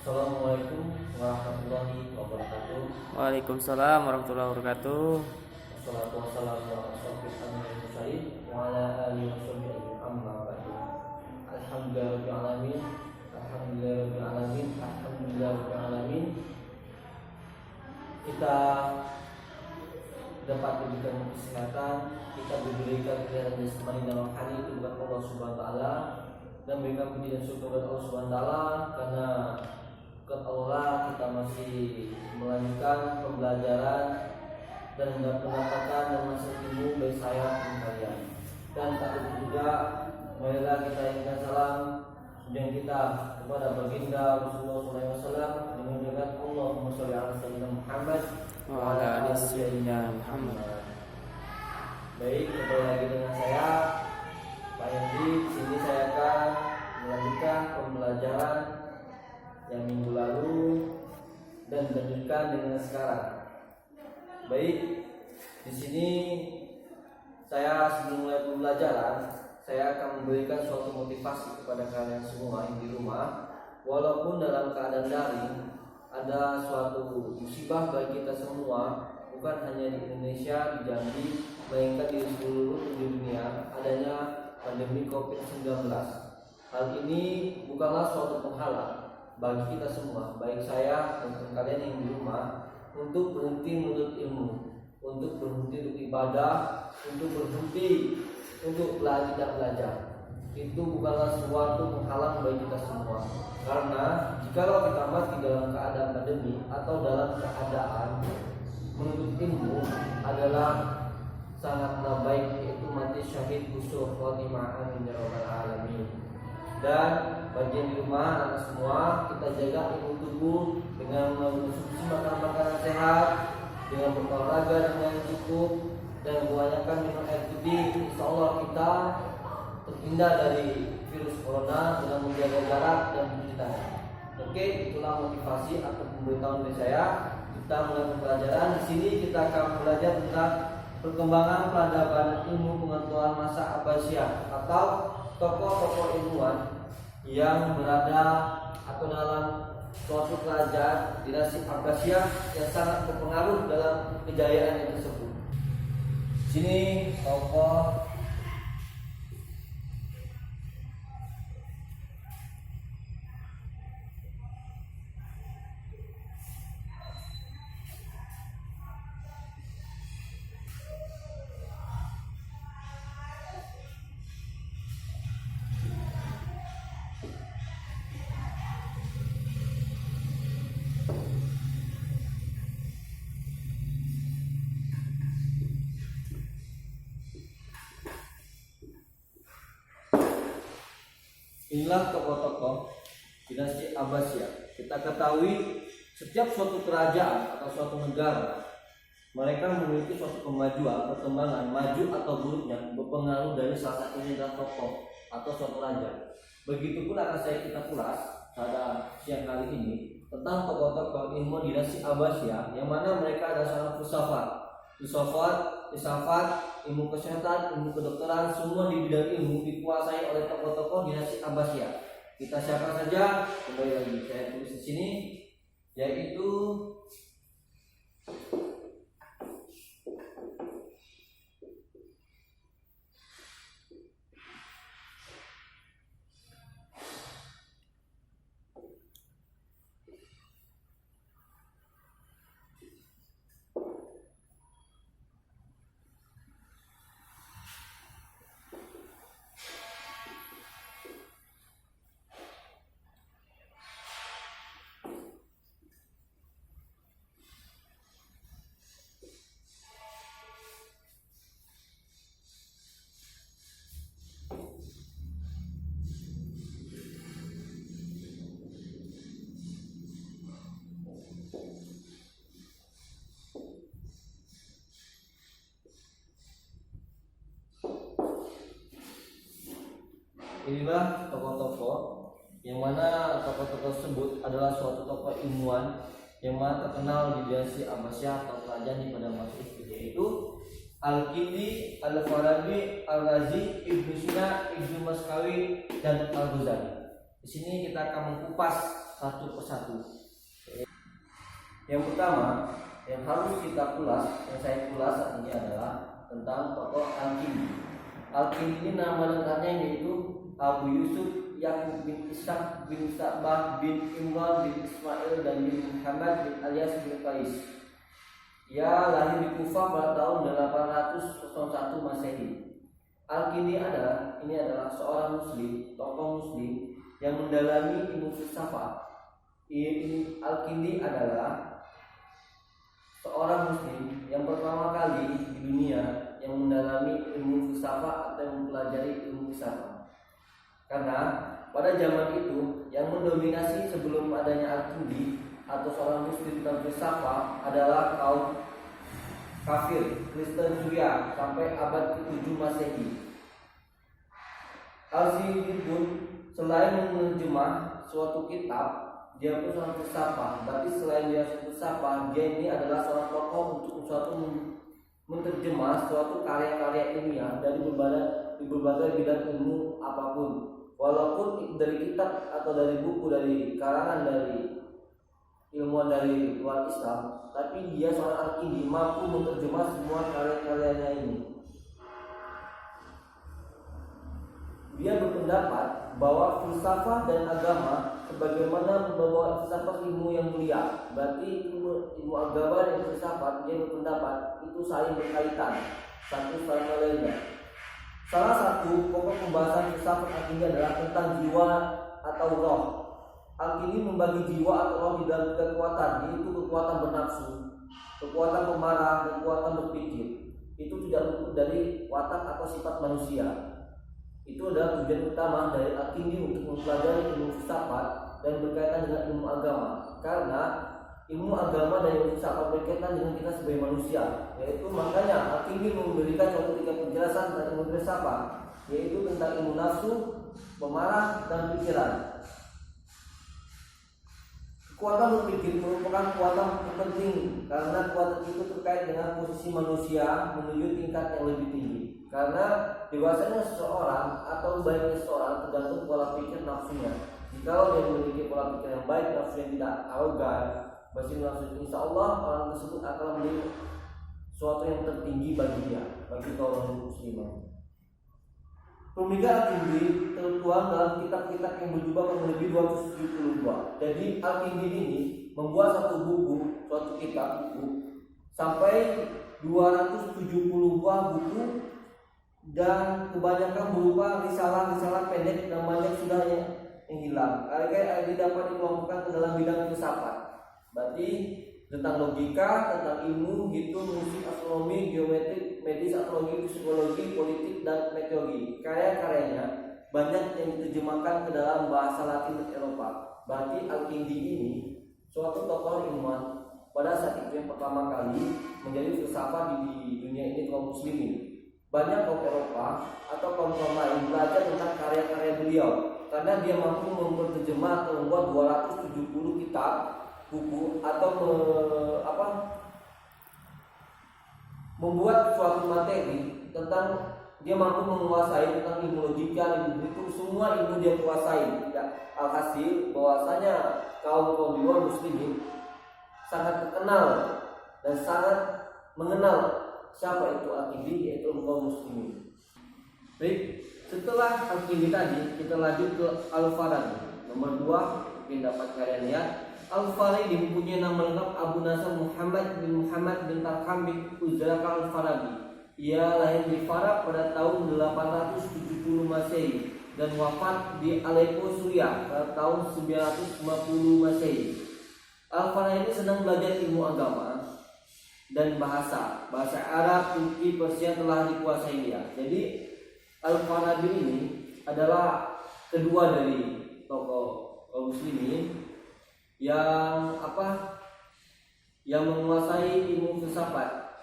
Assalamualaikum warahmatullahi wabarakatuh. Waalaikumsalam warahmatullahi wabarakatuh. Wassalatu wassalamu ala asyrofil anbiya'i wal mursalin wa ala alihi washabihi amma ba'du. Alhamdulillahirabbil alamin. Alhamdulillahirabbil alamin. Alhamdulillahirabbil alamin. Kita dapat diberikan kesehatan, kita diberikan kesehatan jasmani dan rohani itu bukan Allah Subhanahu wa taala, dan berikan puji dan syukur kepada Allah Subhanahu wa taala karena berkat Allah kita masih melanjutkan pembelajaran dan mendapatkan dan masuk ilmu baik saya dan kalian. Dan tak lupa juga marilah kita ingatkan salam dan kita kepada baginda Rasulullah SAW dengan berkat Allahumma sholli ala sayyidina Muhammad Wa ala ali sayyidina Muhammad. Baik, kembali lagi dengan saya Pak Yandi. Di sini saya akan melanjutkan pembelajaran yang minggu lalu dan melanjutkan dengan sekarang. Baik, di sini saya sebelum mulai pembelajaran, saya akan memberikan suatu motivasi kepada kalian semua yang di rumah. Walaupun dalam keadaan daring, ada suatu musibah bagi kita semua, bukan hanya di Indonesia, di Jambi, melainkan di seluruh dunia, adanya pandemi COVID-19. Hal ini bukanlah suatu penghalang bagi kita semua, baik saya maupun kalian yang di rumah, untuk berhenti menuntut ilmu, untuk berhenti untuk ibadah, untuk berhenti untuk belajar. Itu bukanlah suatu penghalang bagi kita semua. Karena jikalau kita mati dalam keadaan pandemi atau dalam keadaan menuntut ilmu adalah sangatlah baik, yaitu mati syahid husnul khotimah, amin ya rabbal alamin. Dan bagi yang di rumah, anak semua, kita jaga imun tubuh dengan mengonsumsi makanan-makanan sehat, dengan berolahraga dengan yang cukup, dan kebanyakan minum air putih. Insya Allah kita terhindar dari virus corona dengan menjaga jarak dan mencuci tangan. Oke, itulah motivasi atau pemberitahuan dari saya. Kita mulai pembelajaran. Di sini kita akan belajar tentang perkembangan peradaban ilmu pengetahuan masa Abbasiyah atau tokoh-tokoh ilmuwan yang berada atau dalam suatu kerajaan dinasti Abbasiyah yang sangat berpengaruh dalam kejayaan tersebut. Di sini tokoh inilah tokoh-tokoh dinasti Abbasiyah. Kita ketahui setiap suatu kerajaan atau suatu negara, mereka memiliki suatu kemajuan, perkembangan, maju atau buruknya berpengaruh dari salah satunya adalah tokoh atau suatu raja. Begitu pula akan kita kulas pada siang kali ini tentang tokoh-tokoh ilmu dinasti Abbasiyah, yang mana mereka adalah sangat filsafat, ilmu kesehatan, ilmu kedokteran, semua di bidang ilmu dikuasai oleh tokoh-tokoh dinasti Abbasiyah. Kita siapa saja? Kembali lagi saya tulis di sini, yaitu inilah tokoh-tokoh yang mana tokoh-tokoh tersebut adalah suatu tokoh ilmuwan yang mana terkenal di dinasti Abbasiyah atau kerajaan di pada masa itu, yaitu Al-Kindi, Al-Farabi, Al-Razi, Ibnu Sina, Ibnu Maskawi, dan Al-Ghazali. Di sini kita akan mengupas satu persatu. Yang pertama yang harus kita kulas, yang saya kulas saat ini adalah tentang tokoh Al-Kindi. Al-Kindi ini nama lengkapnya yaitu Abu Yusuf Yakub bin Ishaq bin Sa'bah bin Imran bin Ismail dan bin Muhammad bin Alias bin Qais. Ia lahir di Kufah pada tahun 801 Masehi. Al-Kindi adalah seorang muslim, tokoh muslim yang mendalami ilmu filsafat. Al-Kindi adalah seorang muslim yang pertama kali di dunia yang mendalami ilmu filsafat atau yang mempelajari ilmu filsafat. Karena pada zaman itu yang mendominasi sebelum adanya Al-Kindi atau seorang muslim dan filsafat adalah kaum kafir Kristen Syria sampai abad ke-7 Masehi. Al-Kindi pun selain menerjemah suatu kitab, dia pun seorang filsafat. Berarti selain dia filsafat, dia ini adalah seorang tokoh untuk suatu menerjemah suatu karya-karya ilmiah dari berbagai bidang ilmu apapun. Walaupun dari kitab atau dari buku, dari karangan dari ilmuwan dari luar Islam, tapi dia seorang Al-Kindi mampu menerjemah semua karya-karyanya ini. Dia berpendapat bahwa filsafat dan agama sebagaimana membawa filsafat ilmu yang mulia, berarti ilmu agama dan filsafat, dia berpendapat itu saling berkaitan satu sama lainnya. Salah satu pokok pembahasan filsafat Al-Kindi adalah tentang jiwa atau roh. Al-Kindi membagi jiwa atau roh di dalam tiga kekuatan, yaitu kekuatan bernafsu, kekuatan pemarah, dan kekuatan berpikir. Itu tidak luput dari watak atau sifat manusia. Itu adalah tujuan utama dari Al-Kindi untuk mempelajari ilmu filsafat dan berkaitan dengan ilmu agama. Karena ilmu agama dan ilmu filsafat berkaitan dengan kita sebagai manusia. Yaitu makanya Al-Kindi memberikan suatu tiga penjelasan tentang ilmu filsafat, yaitu tentang ilmu nafsu, pemarah, dan pikiran. Kekuatan berpikir merupakan kekuatan terpenting karena kekuatan itu terkait dengan posisi manusia menuju tingkat yang lebih tinggi. Karena dewasanya seseorang atau baiknya seseorang tergantung pola pikir nafsunya. Jika dia memiliki pola pikir yang baik, nafsunya tidak arogan, bersih nafsu, insya Allah orang tersebut akan menjadi sesuatu yang tertinggi bagi dia, bagi kaum muslimin. Pemikiran Al-Kindi tertuang dalam kitab-kitab yang berjumlah kurang lebih 272. Jadi Al-Kindi ini membuat satu buku, suatu kitab buku sampai 270 buah buku, dan kebanyakan berupa risalah-risalah pendek dan banyak sudah yang hilang. Akhirnya ini dapat dikelompokkan ke dalam bidang filsafat. Berarti tentang logika, tentang ilmu, hitung, musik, astronomi, geometri, medis, astrologi, psikologi, politik, dan meteorologi. Karya-karyanya banyak yang diterjemahkan ke dalam bahasa Latin Eropa. Berarti Al-Kindi ini suatu tokoh ilmuwan pada saat itu yang pertama kali menjadi filsafat di dunia ini kaum muslimin. Banyak kaum Eropa atau kaum lain belajar tentang karya-karya beliau karena dia mampu menerjemah atau membuat 270 kitab buku atau membuat suatu materi tentang, dia mampu menguasai tentang ilmu logika, ilmu itu semua ilmu dia kuasai. Alhasil bahwasanya kaum di luar muslimin sangat terkenal dan sangat mengenal siapa itu Al-Kindi, yaitu kaum muslimin. Baik, setelah Al-Kindi tadi kita lanjut ke Al-Farabi. Nomor 2 pendapat kalian ya. Al-Farabi mempunyai nama lengkap Abu Nasr Muhammad bin Tarham bin Uzraq Al-Farabi. Ia lahir di Farab pada tahun 870 Masehi dan wafat di Aleppo, Suriah pada tahun 950 Masehi. Al-Farabi ini senang belajar ilmu agama dan bahasa Arab, Turki, Persia telah dikuasai dia. Jadi Al-Farabi ini adalah kedua dari tokoh muslimin yang menguasai ilmu filsafat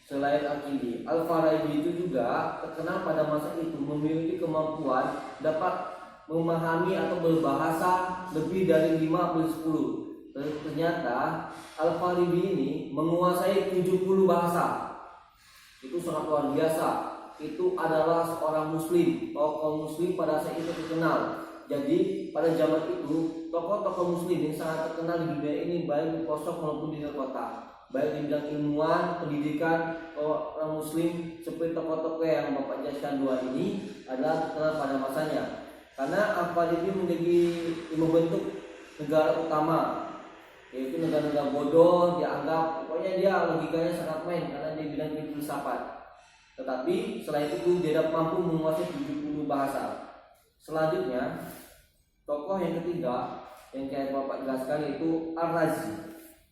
selain Al-Kindi. Al-Farabi itu juga terkenal pada masa itu memiliki kemampuan dapat memahami atau berbahasa lebih dari 5-10. Ternyata Al-Farabi ini menguasai 70 bahasa. Itu sangat luar biasa. Itu adalah seorang muslim, tokoh muslim pada saat itu terkenal. Jadi pada zaman itu tokoh-tokoh muslim yang sangat terkenal di dunia ini baik di pelosok maupun di luar kota, baik di bidang ilmuwan, pendidikan, orang muslim seperti tokoh-tokoh yang Bapak jelaskan dua ini adalah terkenal pada masanya. Karena Al-Farabi menjadi membentuk negara utama, yaitu negara-negara bodoh dianggap pokoknya dia logikanya sangat main karena dia bidang filsafat. Tetapi selain itu dia dapat mampu menguasai 70 bahasa. Selanjutnya tokoh yang ketiga yang kayak Bapak jelaskan yaitu Ar-Razi.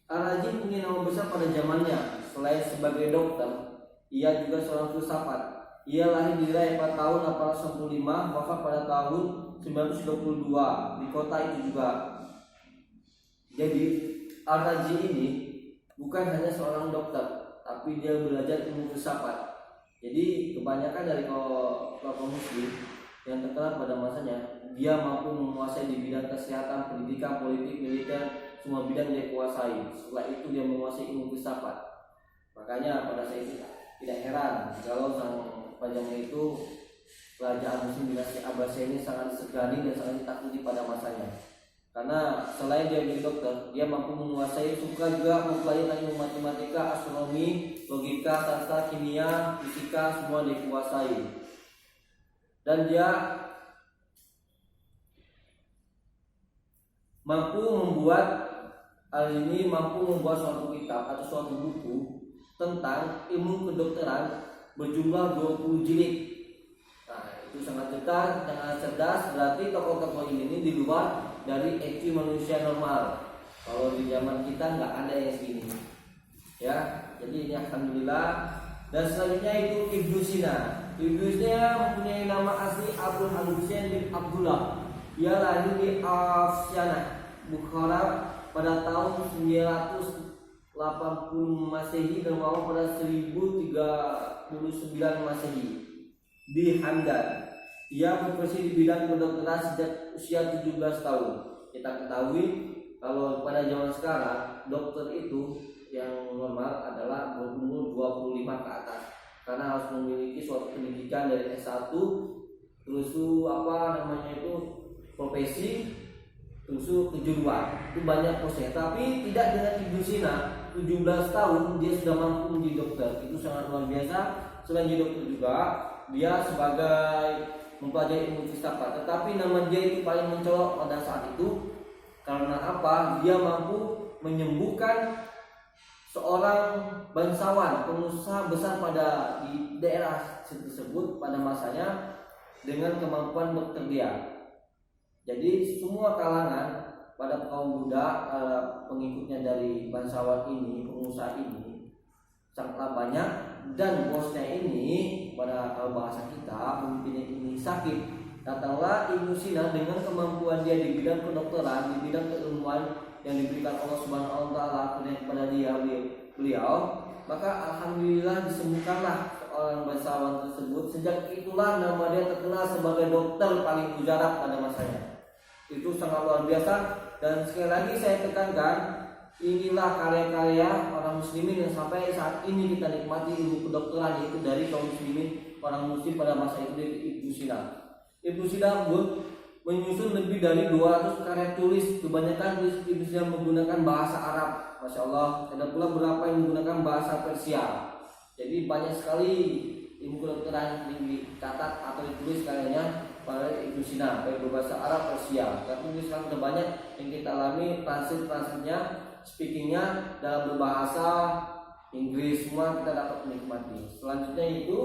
Ar-Razi punya nama besar pada zamannya. Selain sebagai dokter, ia juga seorang filsafat. Ia lahir di Irak pada tahun 895, wafat pada tahun 922 di kota itu juga. Jadi Ar-Razi ini bukan hanya seorang dokter, tapi dia belajar ilmu filsafat. Jadi kebanyakan dari tokoh muslim yang terkenal pada masanya, dia mampu menguasai di bidang kesehatan, pendidikan, politik, militer, semua bidang dia kuasai. Setelah itu dia menguasai ilmu filsafat. Makanya pada saat itu tidak heran kalau sang panjangnya itu kerajaan muslim dinasti Abbasiyah ini sangat disegani dan sangat ditakuti pada masanya. Karena selain dia menjadi dokter, dia mampu menguasai suka juga mempelajari ilmu matematika, astronomi, logika, sastra, kimia, fisika, semua dikuasai. Dan dia mampu membuat suatu kitab atau suatu buku tentang ilmu kedokteran berjumlah 20 jilid. Nah, itu sangat cerdas. Berarti tokoh-tokoh ini di luar dari IQ manusia normal. Kalau di zaman kita nggak ada yang segini. Ya, jadi ini alhamdulillah. Dan selanjutnya itu Ibnu Sina. Ibnu Sina mempunyai nama asli Abdul Husain bin Abdullah. Ia lahir di Afsyana, Bukhara pada tahun 980 Masehi dan wafat pada 1039 Masehi di Hamdan. Ia berprofesi di bidang kedokteran sejak usia 17 tahun. Kita ketahui kalau pada zaman sekarang dokter itu yang normal adalah berumur 25 ke atas, karena harus memiliki suatu pendidikan dari S1 terus profesi terus kejuruan. Itu banyak proses, tapi tidak dengan Ibnu Sina. 17 tahun dia sudah mampu menjadi dokter. Itu sangat luar biasa. Selain jadi dokter juga, dia sebagai mempelajari ilmu filsafat, tetapi nama dia itu paling mencolok pada saat itu karena apa? Dia mampu menyembuhkan seorang bangsawan, pengusaha besar pada di daerah tersebut pada masanya dengan kemampuan dokter dia. Jadi semua kalangan pada kaum Buddha, pengikutnya dari bangsawan ini, pengusaha ini sangatlah banyak. Dan bosnya ini, pada kalau bahasa kita, pemimpinnya ini sakit. Datanglah Ibnu Sina dengan kemampuan dia di bidang kedokteran, di bidang keilmuan yang diberikan Allah Subhanahu wa taala kepada beliau, maka alhamdulillah disembuhkanlah seorang bangsawan tersebut. Sejak itulah nama dia terkenal sebagai dokter paling mujarab pada masanya. Itu sangat luar biasa. Dan sekali lagi saya tekankan, inilah karya-karya orang muslimin yang sampai saat ini kita nikmati ilmu kedokteran, yaitu dari kaum muslimin, orang muslim pada masa itu, Ibnu Sina. Ibnu Sina pun menyusun lebih dari 200 karya tulis. Kebanyakan Ibnu Sina menggunakan bahasa Arab, masya Allah. Ada pula beberapa yang menggunakan bahasa Persia. Jadi banyak sekali ilmu kedokteran yang dicatat atau ditulis karyanya pada Ibnu Sina, baik berbahasa Arab, Persia. Tapi sekarang sudah banyak yang kita alami translate-nya, speakingnya dalam berbahasa Inggris, semua kita dapat menikmati. Selanjutnya itu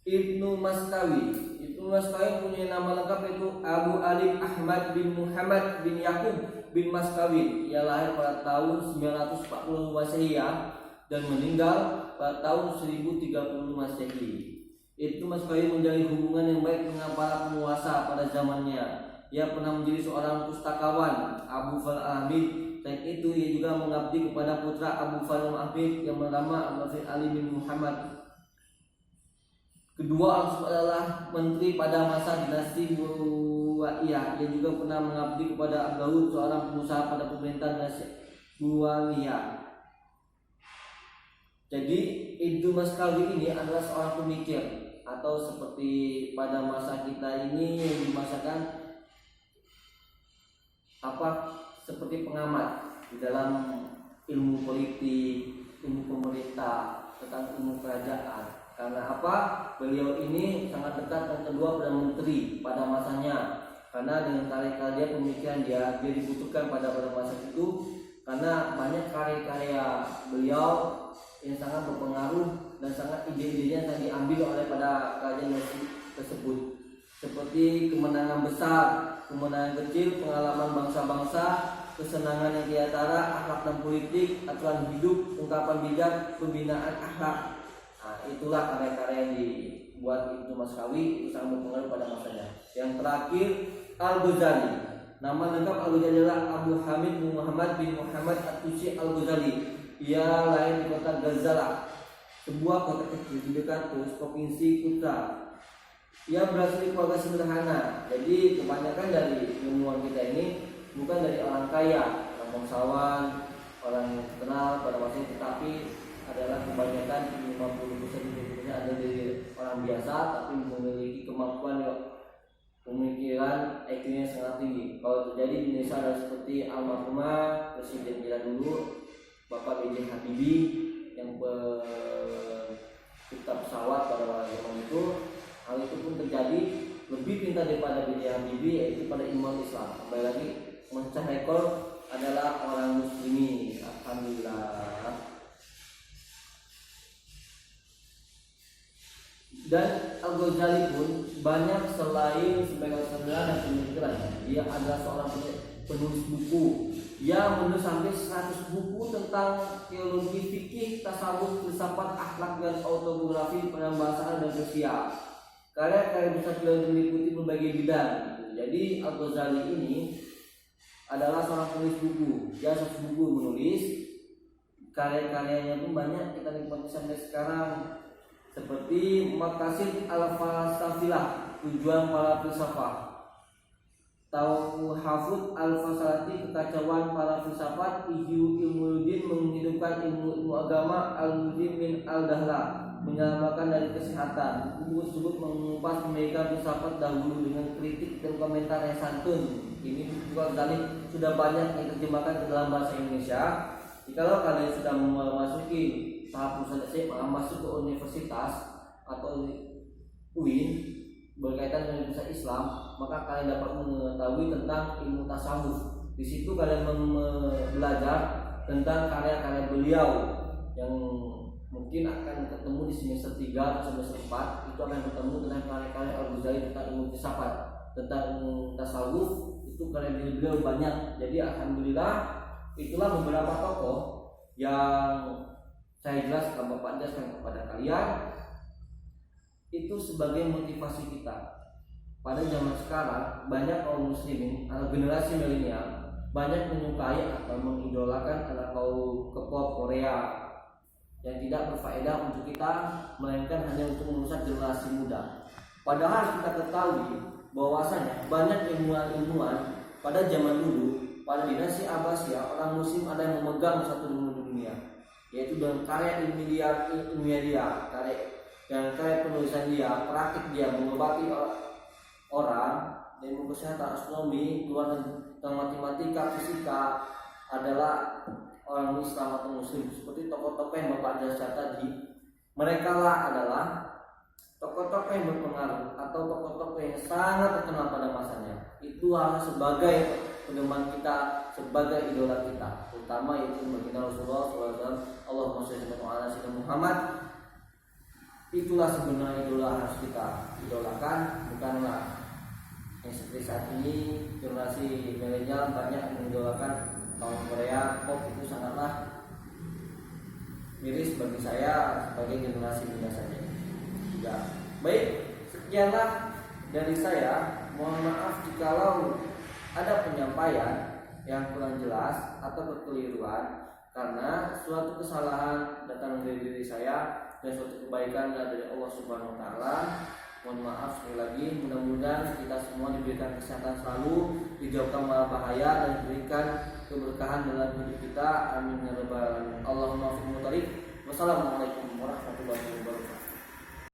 Ibnu Maskawi. Ibnu Maskawi punya nama lengkap yaitu Abu Ali Ahmad bin Muhammad bin Yakub bin Maskawi. Ia lahir pada tahun 940 Masehi dan meninggal pada tahun 1030 Masehi. Ibnu Maskawi menjalin hubungan yang baik dengan para penguasa pada zamannya. Ia pernah menjadi seorang pustakawan Abu Fal Ahmid. Selain itu ia juga mengabdi kepada putra Abu Fal Ahmid yang bernama Abu Ali bin Muhammad. Kedua adalah menteri pada masa dinasti Buwaiyah. Ia juga pernah mengabdi kepada Abdul, seorang pengusaha pada pemerintahan dinasti Buwaiyah. Jadi Ibnu Maskawi ini adalah seorang pemikir atau seperti pada masa kita ini yang dimasakan seperti pengamat di dalam ilmu politik, ilmu pemerintah, tentang ilmu kerajaan. Karena beliau ini sangat dekat dan kedua Perdana Menteri pada masanya. Karena dengan karya-karya pemikiran dia dibutuhkan pada masa itu, karena banyak karya-karya beliau yang sangat berpengaruh dan sangat ide-idenya yang diambil oleh pada kerajaan tersebut, seperti kemenangan besar, kemenangan kecil, pengalaman bangsa-bangsa, kesenangan yang diantara, akhlak dan politik, aturan hidup, ungkapan bijak, pembinaan akhlak. Nah, itulah karya-karya yang dibuat Ibnu Maskawi, itu sangat berpengaruh pada masanya. Yang terakhir, Al-Ghazali. Nama lengkap Al-Ghazali adalah Abu Hamid bin Muhammad bin Muhammad At-Tusi Al-Ghazali. Ia lahir di kota Ghazala, sebuah kota kecil di dekat provinsi Kuta. Ia berasal dari keluarga sederhana. Jadi kebanyakan dari ilmuwan kita ini bukan dari orang kaya, orang bangsawan, orang yang terkenal pada masa itu, tetapi adalah kebanyakan 50% ada dari orang biasa, tapi memiliki kemampuan pemikiran IQ-nya sangat tinggi. Kalau terjadi di Indonesia ada seperti almarhumah Presiden kita dulu, Bapak B.J. Habibie, yang pencipta pesawat pada zaman itu. Hal itu pun terjadi, lebih pintar daripada B.J. Habibie, yaitu pada ilmu Islam. Kembali lagi, memecah rekor adalah orang Muslimin. Alhamdulillah. Dan Al-Ghazali pun banyak selain sebagai saudara dan pemikiran, dia adalah seorang penulis buku. Ia menulis sampai 100 buku tentang teologi, fikih, tasawuf, filsafat, akhlak, dan autobiografi, penambahasaan dan sosial. Karya-karya besar beliau meliputi berbagai bidang. Jadi Al-Ghazali ini adalah seorang penulis buku. Dia 100 buku menulis. Karya-karyanya pun banyak kita nikmati sampai sekarang. Seperti Maqasid Al-Falsafilah, tujuan para filsafat, Tauhafut Al-Fasalati, kekacauan para filsafat, Ihyu Ilmuddin, menghidupkan ilmu agama, Al-Mudim min Al-Dahla, menyelamatkan dari kesehatan. Buku tersebut mengupas pemikiran filsafat dahulu dengan kritik dan komentar yang santun. Ini buku Al-Ghazali sudah banyak diterjemahkan ke dalam bahasa Indonesia. Jikalau kalian sudah memasuki tahap usaha SMA, masuk ke universitas atau UIN berkaitan dengan bahasa Islam, maka kalian dapat mengetahui tentang ilmu tasawuf. Di situ kalian belajar tentang karya-karya beliau yang mungkin akan ketemu di semester 3 atau semester 4. Itu akan bertemu dengan karya-karya Al-Ghazali tentang ilmu filsafat, tentang ilmu tasawuf. Itu karya beliau banyak. Jadi alhamdulillah, itulah beberapa tokoh yang saya jelaskan, Bapak jelaskan kepada kalian, itu sebagai motivasi kita. Pada zaman sekarang banyak kaum muslimin atau generasi milenial banyak menyukai atau mengidolakan anak kaum K-pop Korea yang tidak berfaedah untuk kita, melainkan hanya untuk merusak generasi muda. Padahal kita ketahui bahwasanya banyak ilmuwan pada zaman dulu, pada dinasti Abbasiyah, orang muslim ada yang memegang satu dunia, yaitu dengan karya ilmiah dia, karya penulisan dia, praktik dia mengobati orang, ilmu kesehatan, astronomi, luar tentang matematika, fisika, adalah orang Islam atau Muslim. Seperti tokoh-tokoh yang Bapak jelaskan tadi, mereka lah adalah tokoh-tokoh yang berpengaruh atau tokoh-tokoh yang sangat terkenal pada masanya. Itu harus sebagai pedoman kita, sebagai idola kita, terutama yaitu baginda Rasulullah SAW. Allahumma sholli ala sayyidina Muhammad. Itulah sebenarnya idola harus kita idolakan, bukanlah yang seperti saat ini generasi milenial banyak mengidolakan kaum Korea pop. Itu sangatlah miris bagi saya sebagai generasi muda saja. Ya, baik, sekianlah dari saya. Mohon maaf jikalau ada penyampaian yang kurang jelas atau berkeliruan, karena suatu kesalahan datang dari diri saya dan suatu kebaikan dari Allah Subhanahu wa taala. Mohon maaf sekali lagi. Mudah-mudahan kita semua diberikan kesehatan selalu, dijauhkan dari bahaya, dan diberikan keberkahan dalam hidup kita. Amin ya rabbal alamin. Allahumma fi mutarif. Wassalamualaikum warahmatullahi wabarakatuh.